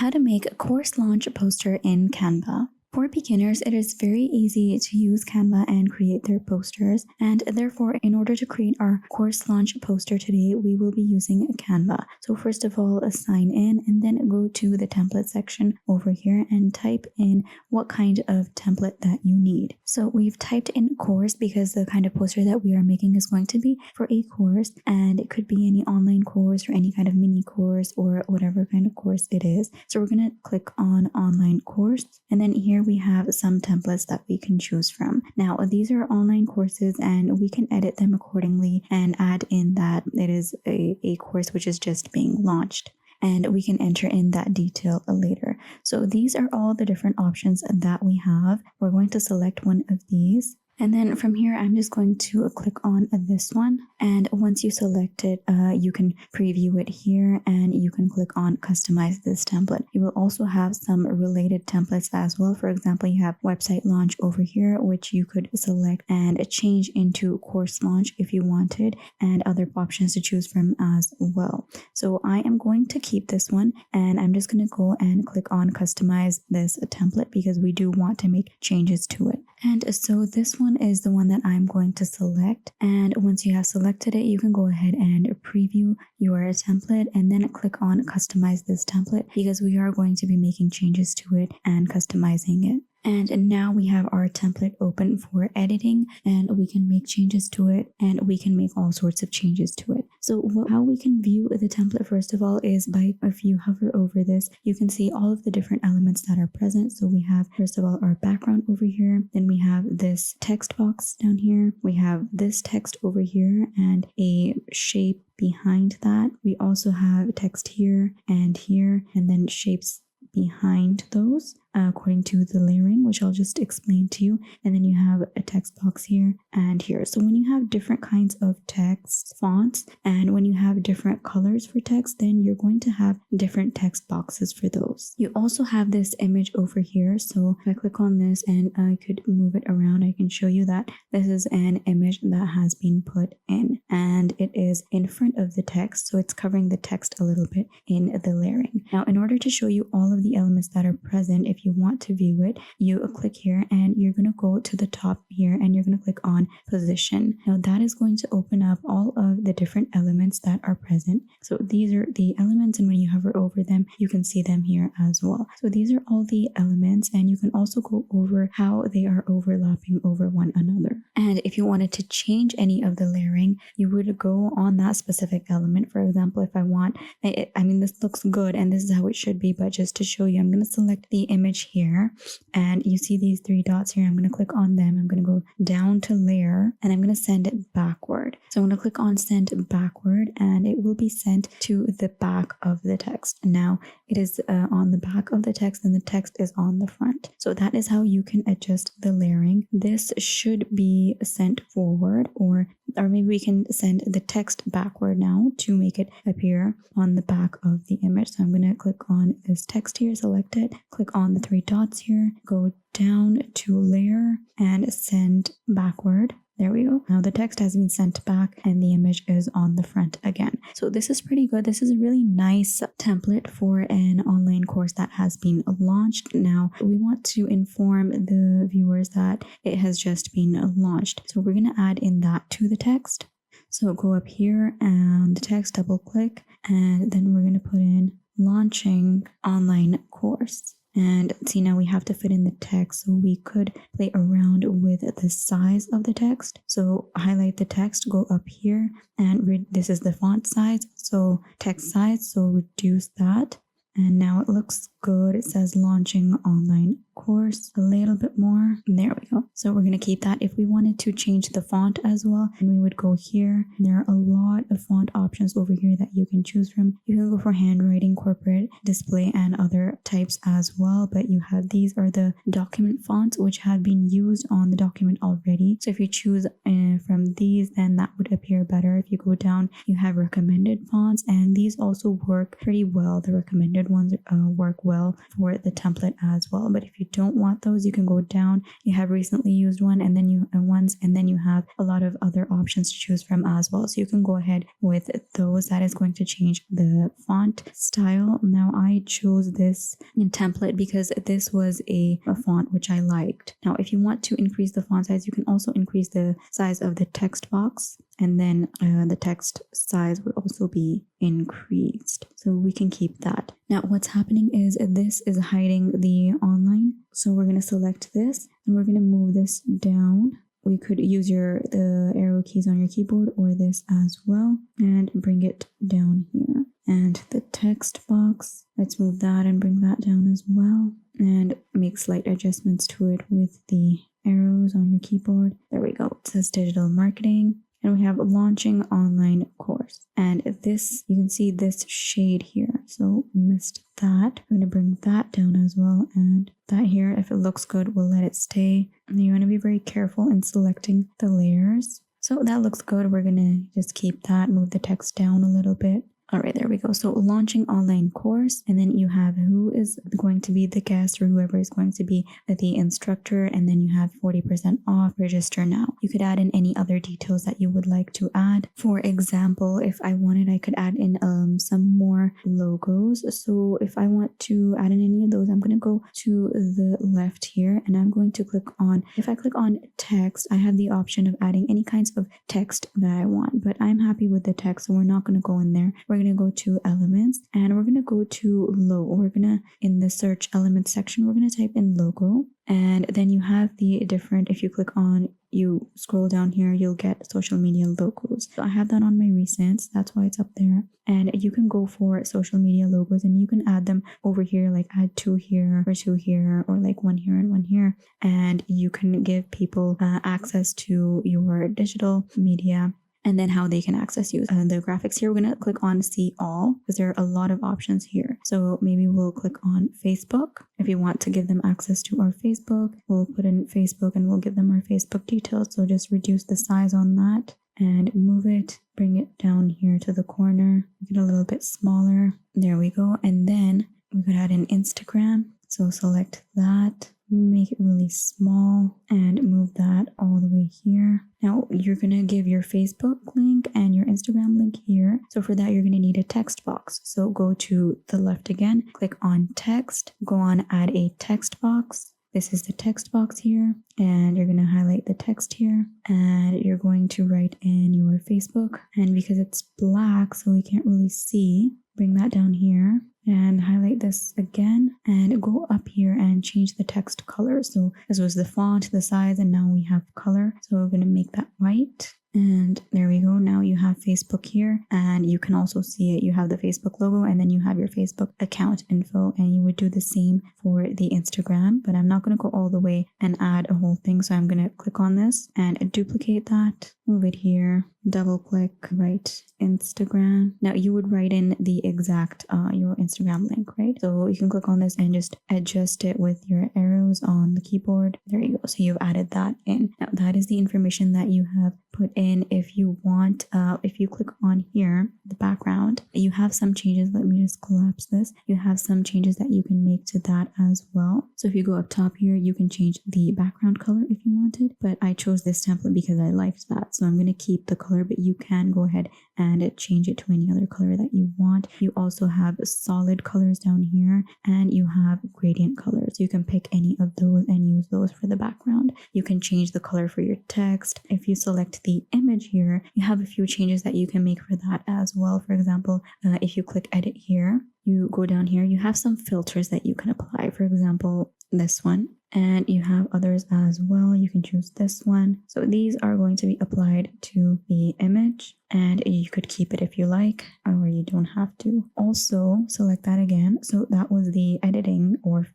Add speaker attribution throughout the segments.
Speaker 1: How to make a course launch poster in Canva. For beginners, it is very easy to use Canva and create their posters, and therefore, in order to create our course launch poster today, we will be using Canva. So first of all, sign in and then go to the template section over here and type in what kind of template that you need. So we've typed in course because the kind of poster that we are making is going to be for a course, and it could be any online course or any kind of mini course or whatever kind of course it is. So we're going to click on online course, and then here we have some templates that we can choose from. Now, these are online courses and we can edit them accordingly and add in that it is a course which is just being launched. And we can enter in that detail later. So these are all the different options that we have. We're going to select one of these. And then from here, I'm just going to click on this one. And once you select it, you can preview it here and you can click on customize this template. You will also have some related templates as well. For example, you have website launch over here, which you could select and change into course launch if you wanted, and other options to choose from as well. So I am going to keep this one and I'm just going to go and click on customize this template because we do want to make changes to it. And so this one is the one that I'm going to select. And once you have selected it, you can go ahead and preview your template and then click on customize this template because we are going to be making changes to it and customizing it. And now we have our template open for editing and we can make changes to it and we can make all sorts of changes to it. So how we can view the template first of all is by, if you hover over this, you can see all of the different elements that are present. So we have first of all our background over here, then we have this text box down here, we have this text over here and a shape behind that. We also have text here, and then shapes behind those according to the layering, which I'll just explain to you. And then you have a text box here and here. So when you have different kinds of text fonts and when you have different colors for text, then you're going to have different text boxes for those. You also have this image over here. So if I click on this and I could move it around, I can show you that this is an image that has been put in and it is in front of the text. So it's covering the text a little bit in the layering. Now, in order to show you all of the elements that are present, if you want to view it, you click here and you're going to go to the top here and you're going to click on position. Now that is going to open up all of the different elements that are present. So these are the elements, and when you hover over them, you can see them here as well. So these are all the elements, and you can also go over how they are overlapping over one another. And if you wanted to change any of the layering, you would go on that specific element. For example, if I want, I mean, this looks good and this is how it should be, but just to show you, I'm going to select the image here and you see these three dots here. I'm going to click on them. I'm going to go down to layer and I'm going to send it backward. So I'm going to click on send backward and it will be sent to the back of the text. Now it is on the back of the text and the text is on the front. So that is how you can adjust the layering. This should be sent forward, or maybe we can send the text backward now to make it appear on the back of the image. So I'm going to click on this text here, select it, click on the three dots here, go down to layer and send backward. There we go. Now the text has been sent back and the image is on the front again. So this is pretty good. This is a really nice template for an online course that has been launched. Now we want to inform the viewers that it has just been launched. So we're going to add in that to the text. So go up here and the text, double click, and then we're going to put in launching online course. And see, now we have to fit in the text, so we could play around with the size of the text. So highlight the text, go up here, and this is the font size, so text size, so reduce that. And now it looks good. It says launching online course a little bit more. There we go. So we're going to keep that. If we wanted to change the font as well, and we would go here. There are a lot of font options over here that you can choose from. You can go for handwriting, corporate, display, and other types as well. But you have, these are the document fonts which have been used on the document already. So if you choose from these, then that would appear better. If you go down, you have recommended fonts, and these also work pretty well. The recommended ones work well well for the template as well. But if you don't want those, you can go down. You have recently used one, and then you have a lot of other options to choose from as well. So you can go ahead with those. That is going to change the font style. Now I chose this template because this was a font which I liked. Now if you want to increase the font size, you can also increase the size of the text box, and then the text size would also be increased. So we can keep that. Now what's happening is this is hiding the online. So we're going to select this and we're going to move this down. We could use the arrow keys on your keyboard or this as well and bring it down here. And the text box, let's move that and bring that down as well and make slight adjustments to it with the arrows on your keyboard. There we go. It says digital marketing. And we have launching online course. And this, you can see this shade here. So missed that. I'm going to bring that down as well. And that here, if it looks good, we'll let it stay. And you want to be very careful in selecting the layers. So that looks good. We're going to just keep that, move the text down a little bit. All right, there we go. So launching online course, and then you have who is going to be the guest or whoever is going to be the instructor, and then you have 40% off, register now. You could add in any other details that you would like to add. For example, if I wanted, I could add in some more logos. So if I want to add in any of those, I'm going to go to the left here and I'm going to click on, if I click on text, I have the option of adding any kinds of text that I want, but I'm happy with the text, so we're not going to go in there. We're going to go to elements and we're going to go to logo. We're going to, in the search elements section, we're going to type in logo. And then you have the different, if you click on, you scroll down here, you'll get social media logos. So I have that on my recents. That's why it's up there. And you can go for social media logos and you can add them over here, like add 2 here or 2 here, or like 1 here and 1 here. And you can give people access to your digital media and then how they can access you. The graphics here, we're going to click on see all because there are a lot of options here. So maybe we'll click on Facebook. If you want to give them access to our Facebook, we'll put in Facebook and we'll give them our Facebook details. So just reduce the size on that and move it, bring it down here to the corner, make it a little bit smaller. There we go. And then we could add in Instagram. So select that, make it really small and move that all the way here. Now you're going to give your Facebook link and your Instagram link here. So for that, you're going to need a text box. So go to the left again, click on text, go on add a text box. This is the text box here, and you're going to highlight the text here and you're going to write in your Facebook. And because it's black, so we can't really see, bring that down here and highlight this again and go up here and change the text color. So this was the font, the size, and now we have color. So we're going to make that white. And there we go. Now you have Facebook here and you can also see it. You have the Facebook logo and then you have your Facebook account info, and you would do the same for the Instagram, but I'm not going to go all the way and add a whole thing. So I'm going to click on this and duplicate that, move it here, double click, write Instagram. Now you would write in the exact your Instagram link, right? So you can click on this and just adjust it with your arrows on the keyboard. There you go. So you've added that in. Now that is the information that you have put in. If you want, if you click on here, the background, you have some changes. Let me just collapse this. You have some changes that you can make to that as well. So if you go up top here, you can change the background color if you wanted, but I chose this template because I liked that. So I'm going to keep the color, but you can go ahead and change it to any other color that you want. You also have solid colors down here and you have gradient colors. You can pick any of those and use those for the background. You can change the color for your text. If you select the image here, you have a few changes that you can make for that as well. For example, if you click edit here, you go down here, you have some filters that you can apply. For example, this one, and you have others as well. You can choose this one. So these are going to be applied to the image, and you could keep it if you like, or you don't have to. Also select that again. So that was the editing or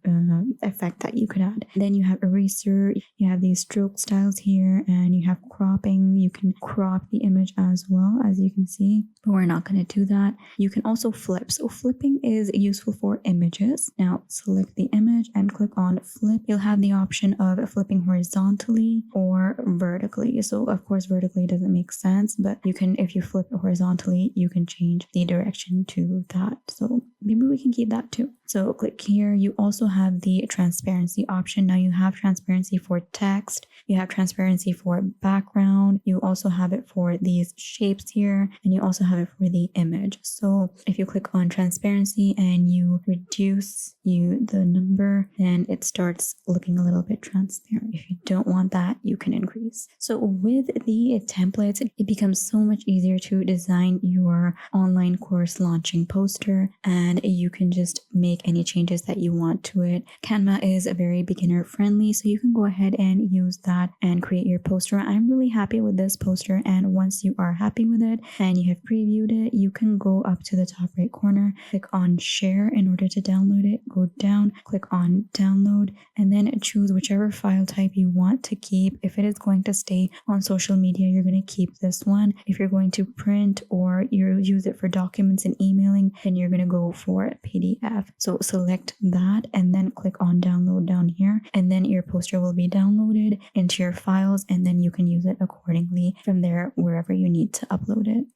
Speaker 1: effect that you could add. Then you have eraser, you have these stroke styles here, and you have cropping. You can crop the image as well, as you can see, but we're not going to do that. You can also flip. So flipping is useful for images. Now select the image and click on flip. You'll have the option of flipping horizontally or vertically. So of course, vertically doesn't make sense, but you can, if you flip it horizontally, you can change the direction to that. So maybe we can keep that too. So click here. You also have the transparency option. Now you have transparency for text. You have transparency for background. You also have it for these shapes here, and you also have it for the image. So if you click on transparency and you reduce the number, then it starts looking a little bit transparent. If you don't want that, you can increase. So with the templates, it becomes so much easier to design your online course launching poster, and you can just make any changes that you want to it. Canva is very beginner friendly, so you can go ahead and use that and create your poster. I'm really happy with this poster, and once you are happy with it and you have previewed it, you can go up to the top right corner, click on share in order to download it, go down, click on download, and then choose whichever file type you want to keep. If it is going to stay on social media, you're going to keep this one. If you're going to print or you use it for documents and emailing, then you're going to go for PDF. So select that and then click on download down here, and then your poster will be downloaded into your files, and then you can use it accordingly from there wherever you need to upload it.